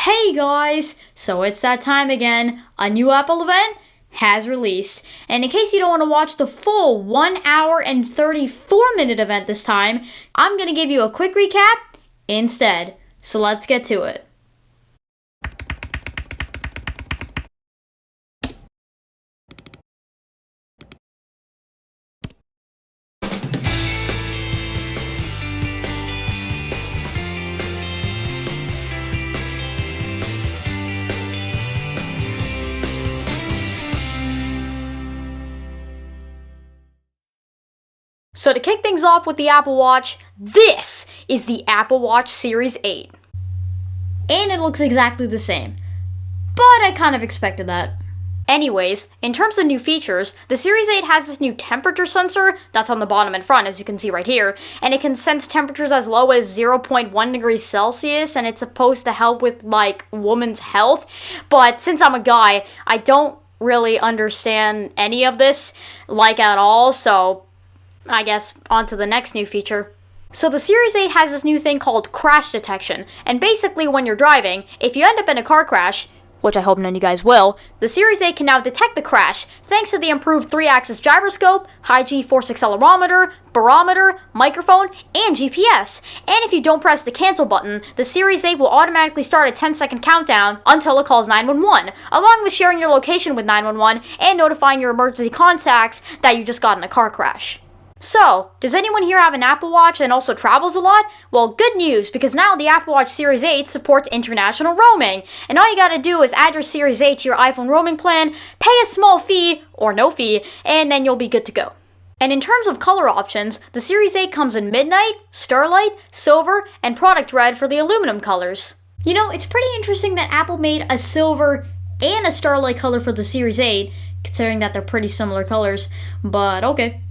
Hey guys! So it's that time again. A new Apple event has released. And in case you don't want to watch the full 1 hour and 34-minute event this time, I'm going to give you a quick recap instead. So let's get to it. So to kick things off with the Apple Watch, this is the Apple Watch Series 8. And it looks exactly the same. But I kind of expected that. Anyways, in terms of new features, the Series 8 has this new temperature sensor that's on the bottom and front, as you can see right here, and it can sense temperatures as low as 0.1 degrees Celsius, and it's supposed to help with, women's health. But since I'm a guy, I don't really understand any of this, at all, so I guess on to the next new feature. So the Series 8 has this new thing called crash detection, and basically when you're driving, if you end up in a car crash, which I hope none of you guys will, the Series 8 can now detect the crash thanks to the improved 3-axis gyroscope, high G-force accelerometer, barometer, microphone, and GPS. And if you don't press the cancel button, the Series 8 will automatically start a 10-second countdown until it calls 911, along with sharing your location with 911 and notifying your emergency contacts that you just got in a car crash. So, does anyone here have an Apple Watch and also travels a lot? Well, good news, because now the Apple Watch Series 8 supports international roaming. And all you gotta do is add your Series 8 to your iPhone roaming plan, pay a small fee, or no fee, and then you'll be good to go. And in terms of color options, the Series 8 comes in Midnight, Starlight, Silver, and Product Red for the aluminum colors. You know, it's pretty interesting that Apple made a silver and a Starlight color for the Series 8, considering that they're pretty similar colors, but okay.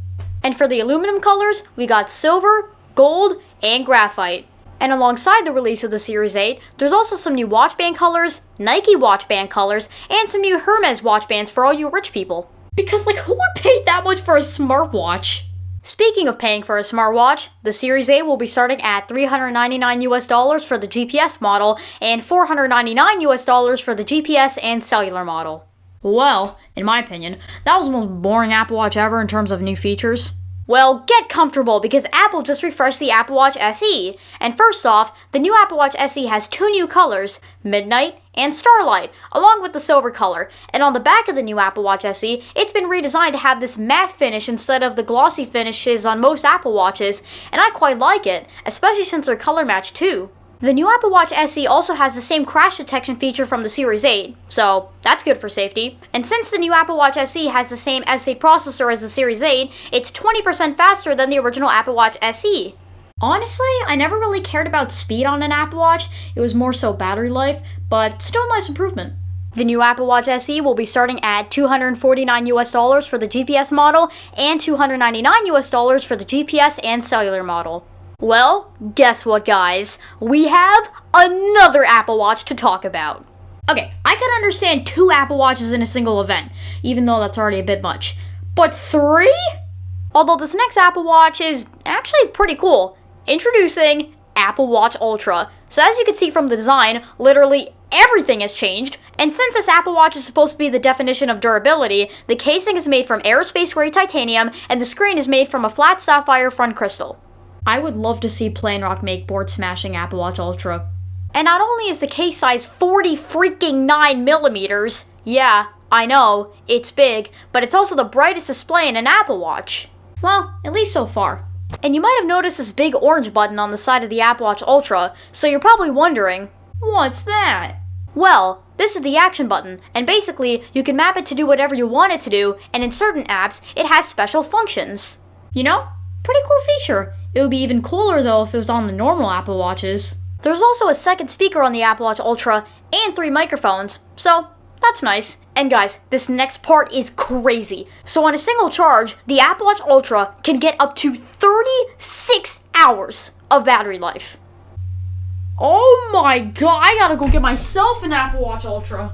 And for the aluminum colors, we got silver, gold, and graphite. And alongside the release of the Series 8, there's also some new watch band colors, Nike watch band colors, and some new Hermes watch bands for all you rich people. Because who would pay that much for a smartwatch? Speaking of paying for a smartwatch, the Series 8 will be starting at $399 for the GPS model and $499 for the GPS and cellular model. Well, in my opinion, that was the most boring Apple Watch ever in terms of new features. Well, get comfortable because Apple just refreshed the Apple Watch SE. And first off, the new Apple Watch SE has two new colors, Midnight and Starlight, along with the silver color. And on the back of the new Apple Watch SE, it's been redesigned to have this matte finish instead of the glossy finishes on most Apple Watches, and I quite like it, especially since they're color matched too. The new Apple Watch SE also has the same crash detection feature from the Series 8, so that's good for safety. And since the new Apple Watch SE has the same S8 processor as the Series 8, it's 20% faster than the original Apple Watch SE. Honestly, I never really cared about speed on an Apple Watch, it was more so battery life, but still a nice improvement. The new Apple Watch SE will be starting at $249 for the GPS model and $299 for the GPS and cellular model. Well, guess what, guys? We have another Apple Watch to talk about. Okay, I can understand 2 Apple Watches in a single event, even though that's already a bit much. But 3? Although this next Apple Watch is actually pretty cool. Introducing Apple Watch Ultra. So as you can see from the design, literally everything has changed. And since this Apple Watch is supposed to be the definition of durability, the casing is made from aerospace-grade titanium, and the screen is made from a flat sapphire front crystal. I would love to see Plain Rock make board-smashing Apple Watch Ultra. And not only is the case size 49 millimeters, yeah, I know, it's big, but it's also the brightest display in an Apple Watch. Well, at least so far. And you might have noticed this big orange button on the side of the Apple Watch Ultra, so you're probably wondering, what's that? Well, this is the action button, and basically, you can map it to do whatever you want it to do, and in certain apps, it has special functions. You know? Pretty cool feature. It would be even cooler though if it was on the normal Apple Watches. There's also a second speaker on the Apple Watch Ultra and 3 microphones, so that's nice. And guys, this next part is crazy. So on a single charge, the Apple Watch Ultra can get up to 36 hours of battery life. Oh my god, I gotta go get myself an Apple Watch Ultra.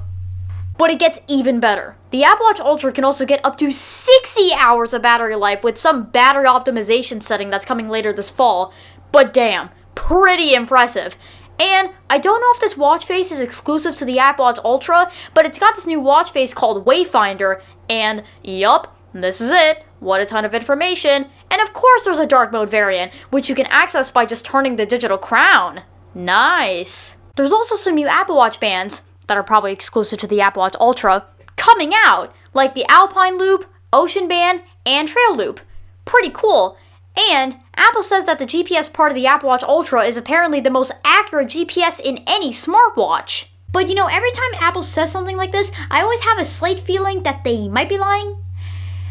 But it gets even better. The Apple Watch Ultra can also get up to 60 hours of battery life with some battery optimization setting that's coming later this fall. But damn, pretty impressive. And I don't know if this watch face is exclusive to the Apple Watch Ultra, but it's got this new watch face called Wayfinder, and yup, this is it. What a ton of information. And of course there's a dark mode variant, which you can access by just turning the digital crown. Nice. There's also some new Apple Watch bands that are probably exclusive to the Apple Watch Ultra coming out, like the Alpine Loop, Ocean Band, and Trail Loop. Pretty cool. And Apple says that the GPS part of the Apple Watch Ultra is apparently the most accurate GPS in any smartwatch. But you know, every time Apple says something like this, I always have a slight feeling that they might be lying.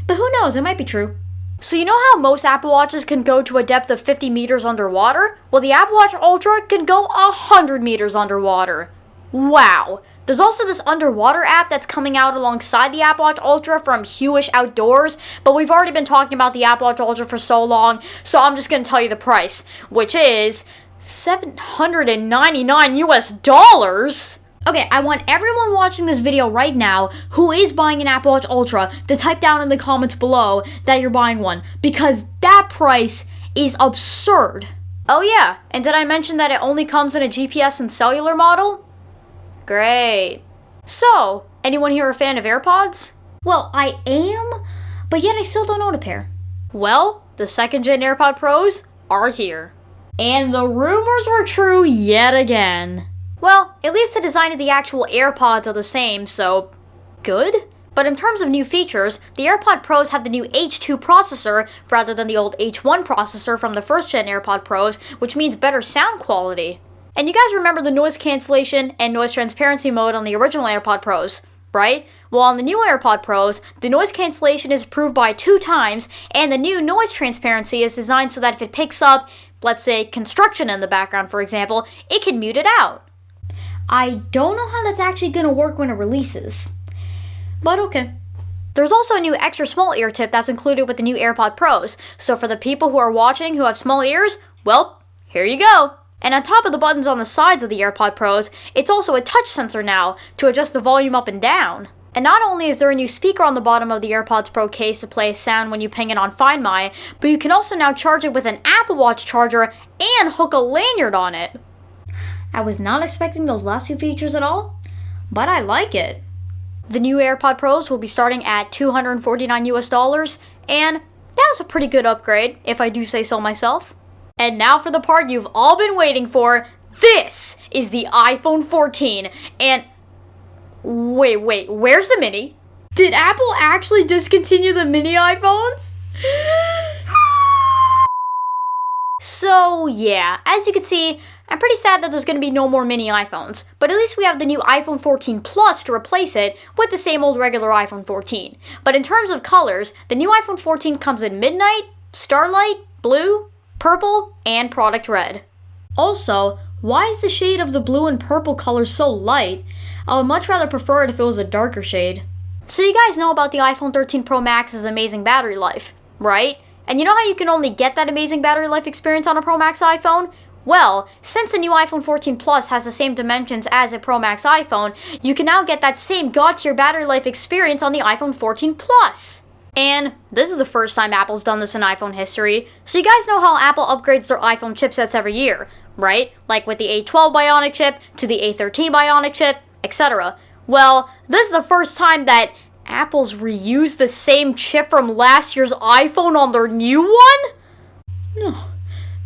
But who knows, it might be true. So you know how most Apple Watches can go to a depth of 50 meters underwater? Well, the Apple Watch Ultra can go 100 meters underwater. Wow. There's also this underwater app that's coming out alongside the Apple Watch Ultra from Hewish Outdoors, but we've already been talking about the Apple Watch Ultra for so long, so I'm just going to tell you the price, which is $799 US. Okay, I want everyone watching this video right now who is buying an Apple Watch Ultra to type down in the comments below that you're buying one, because that price is absurd. Oh yeah, and did I mention that it only comes in a GPS and cellular model? Great. So, anyone here a fan of AirPods? Well, I am, but yet I still don't own a pair. Well, the second-gen AirPod Pros are here. And the rumors were true yet again. Well, at least the design of the actual AirPods are the same, so good. But in terms of new features, the AirPod Pros have the new H2 processor rather than the old H1 processor from the first-gen AirPod Pros, which means better sound quality. And you guys remember the noise cancellation and noise transparency mode on the original AirPod Pros, right? Well, on the new AirPod Pros, the noise cancellation is improved by 2 times, and the new noise transparency is designed so that if it picks up, let's say, construction in the background, for example, it can mute it out. I don't know how that's actually going to work when it releases, but okay. There's also a new extra small ear tip that's included with the new AirPod Pros, so for the people who are watching who have small ears, well, here you go. And on top of the buttons on the sides of the AirPod Pros, it's also a touch sensor now to adjust the volume up and down. And not only is there a new speaker on the bottom of the AirPods Pro case to play a sound when you ping it on Find My, but you can also now charge it with an Apple Watch charger and hook a lanyard on it. I was not expecting those last 2 features at all, but I like it. The new AirPod Pros will be starting at $249 US, and that was a pretty good upgrade, if I do say so myself. And now for the part you've all been waiting for. This is the iPhone 14, and wait, where's the mini? Did Apple actually discontinue the mini iPhones? So yeah, as you can see, I'm pretty sad that there's going to be no more mini iPhones, but at least we have the new iPhone 14 Plus to replace it with the same old regular iPhone 14. But in terms of colors, the new iPhone 14 comes in Midnight, Starlight, Blue, Purple, and Product Red. Also, why is the shade of the blue and purple color so light? I would much rather prefer it if it was a darker shade. So you guys know about the iPhone 13 Pro Max's amazing battery life, right? And you know how you can only get that amazing battery life experience on a Pro Max iPhone? Well, since the new iPhone 14 Plus has the same dimensions as a Pro Max iPhone, you can now get that same god-tier battery life experience on the iPhone 14 Plus. And this is the first time Apple's done this in iPhone history, so you guys know how Apple upgrades their iPhone chipsets every year, right? Like with the A12 Bionic chip, to the A13 Bionic chip, etc. Well, this is the first time that Apple's reused the same chip from last year's iPhone on their new one? No,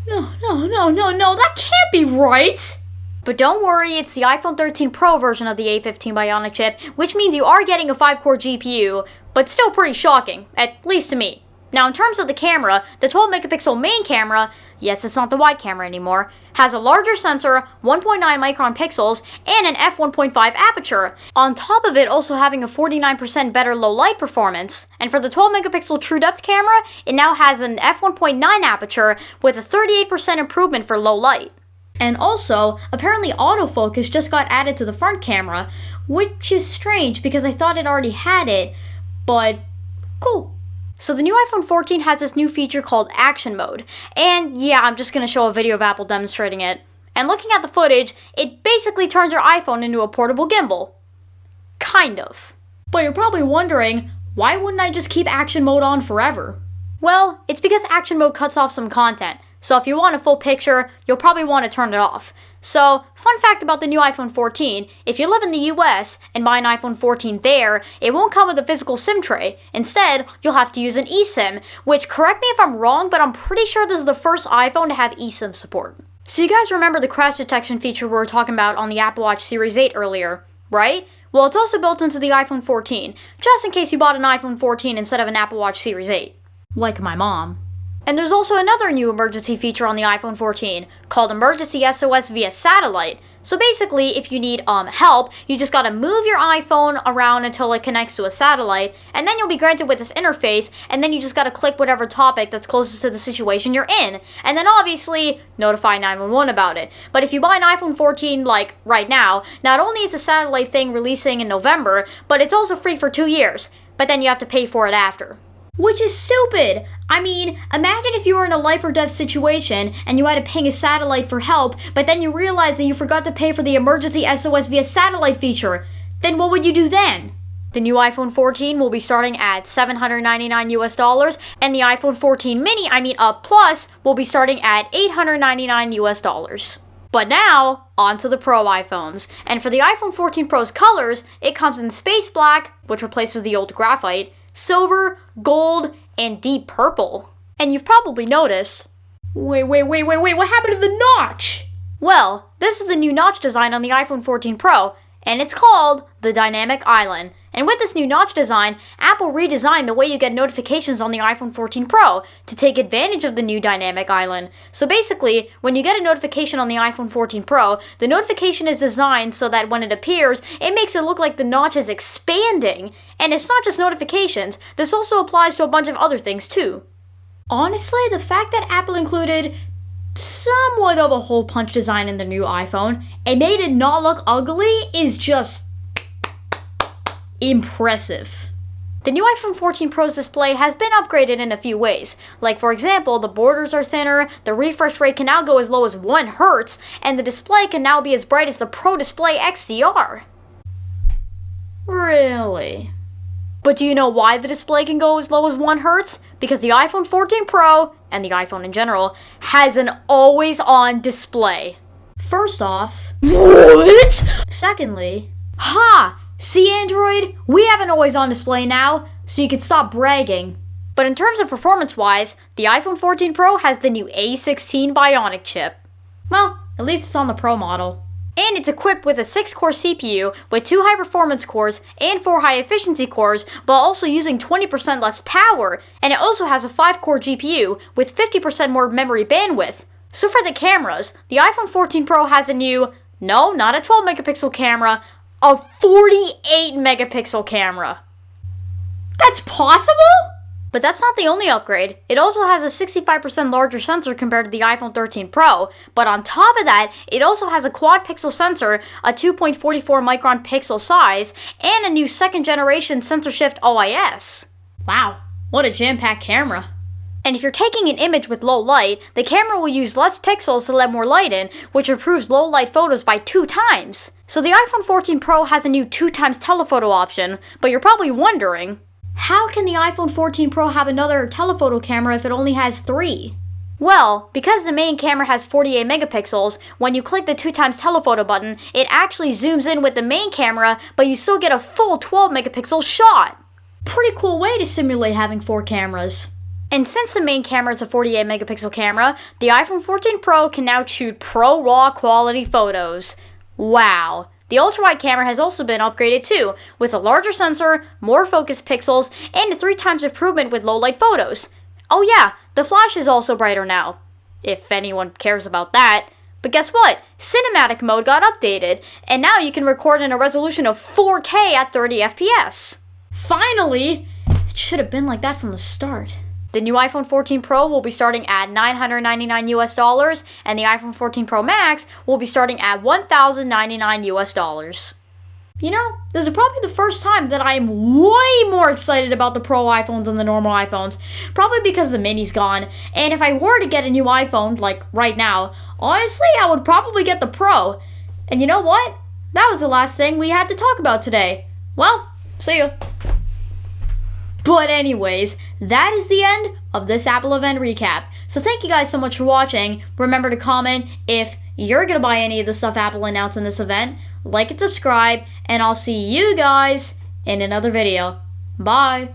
that can't be right! But don't worry, it's the iPhone 13 Pro version of the A15 Bionic chip, which means you are getting a 5-core GPU, but still pretty shocking, at least to me. Now in terms of the camera, the 12 megapixel main camera, yes, it's not the wide camera anymore, has a larger sensor, 1.9 micron pixels, and an f1.5 aperture. On top of it also having a 49% better low light performance. And for the 12 megapixel true depth camera, it now has an f1.9 aperture with a 38% improvement for low light. And also, apparently autofocus just got added to the front camera, which is strange because I thought it already had it, but cool. So the new iPhone 14 has this new feature called Action Mode, and yeah, I'm just going to show a video of Apple demonstrating it. And looking at the footage, it basically turns your iPhone into a portable gimbal. Kind of. But you're probably wondering, why wouldn't I just keep Action Mode on forever? Well, it's because Action Mode cuts off some content. So if you want a full picture, you'll probably want to turn it off. So, fun fact about the new iPhone 14, if you live in the US and buy an iPhone 14 there, it won't come with a physical SIM tray. Instead, you'll have to use an eSIM, which, correct me if I'm wrong, but I'm pretty sure this is the first iPhone to have eSIM support. So you guys remember the crash detection feature we were talking about on the Apple Watch Series 8 earlier, right? Well, it's also built into the iPhone 14, just in case you bought an iPhone 14 instead of an Apple Watch Series 8. Like my mom. And there's also another new emergency feature on the iPhone 14 called Emergency SOS via Satellite. So basically, if you need help, you just gotta move your iPhone around until it connects to a satellite, and then you'll be granted with this interface, and then you just gotta click whatever topic that's closest to the situation you're in. And then obviously, notify 911 about it. But if you buy an iPhone 14, like, right now, not only is the satellite thing releasing in November, but it's also free for 2 years. But then you have to pay for it after. Which is stupid! I mean, imagine if you were in a life or death situation and you had to ping a satellite for help, but then you realized that you forgot to pay for the emergency SOS via satellite feature. Then what would you do then? The new iPhone 14 will be starting at $799 US, and the iPhone 14 mini, Plus, will be starting at $899 US. But now, on to the Pro iPhones. And for the iPhone 14 Pro's colors, it comes in Space Black, which replaces the old graphite, silver, gold, and deep purple. And you've probably noticed, wait, what happened to the notch? Well, this is the new notch design on the iPhone 14 Pro, and it's called the Dynamic Island. And with this new notch design, Apple redesigned the way you get notifications on the iPhone 14 Pro to take advantage of the new Dynamic Island. So basically, when you get a notification on the iPhone 14 Pro, the notification is designed so that when it appears, it makes it look like the notch is expanding. And it's not just notifications, this also applies to a bunch of other things too. Honestly, the fact that Apple included somewhat of a hole punch design in the new iPhone and made it not look ugly is just impressive. The new iPhone 14 Pro's display has been upgraded in a few ways. Like, for example, the borders are thinner, the refresh rate can now go as low as 1 Hz, and the display can now be as bright as the Pro Display XDR. Really? But do you know why the display can go as low as 1 Hz? Because the iPhone 14 Pro, and the iPhone in general, has an always-on display. First off, what? Secondly, see Android? We have an always-on display now, so you can stop bragging. But in terms of performance-wise, the iPhone 14 Pro has the new A16 Bionic chip. Well, at least it's on the Pro model. And it's equipped with a 6-core CPU with 2 high-performance cores and 4 high-efficiency cores, while also using 20% less power. And it also has a 5-core GPU with 50% more memory bandwidth. So for the cameras, the iPhone 14 Pro has a new, no, not a 12-megapixel camera, a 48 megapixel camera. That's possible? But that's not the only upgrade. It also has a 65% larger sensor compared to the iPhone 13 Pro. But on top of that, it also has a quad pixel sensor, a 2.44 micron pixel size, and a new second generation sensor shift OIS. Wow, what a jam-packed camera. And if you're taking an image with low light, the camera will use less pixels to let more light in, which improves low light photos by 2 times. So the iPhone 14 Pro has a new 2x telephoto option, but you're probably wondering, how can the iPhone 14 Pro have another telephoto camera if it only has 3? Well, because the main camera has 48 megapixels, when you click the 2x telephoto button, it actually zooms in with the main camera, but you still get a full 12 megapixel shot. Pretty cool way to simulate having 4 cameras. And since the main camera is a 48 megapixel camera, the iPhone 14 Pro can now shoot pro raw quality photos. Wow. The ultra-wide camera has also been upgraded too, with a larger sensor, more focused pixels, and a 3 times improvement with low light photos. Oh yeah, the flash is also brighter now, if anyone cares about that. But guess what? Cinematic mode got updated, and now you can record in a resolution of 4K at 30 FPS. Finally! It should have been like that from the start. The new iPhone 14 Pro will be starting at $999 US, and the iPhone 14 Pro Max will be starting at $1,099 US. You know, this is probably the first time that I am way more excited about the Pro iPhones than the normal iPhones. Probably because the mini's gone, and if I were to get a new iPhone, like right now, honestly, I would probably get the Pro. And you know what? That was the last thing we had to talk about today. Well, see you. But anyways, that is the end of this Apple event recap. So thank you guys so much for watching. Remember to comment if you're gonna buy any of the stuff Apple announced in this event. Like and subscribe, and I'll see you guys in another video. Bye!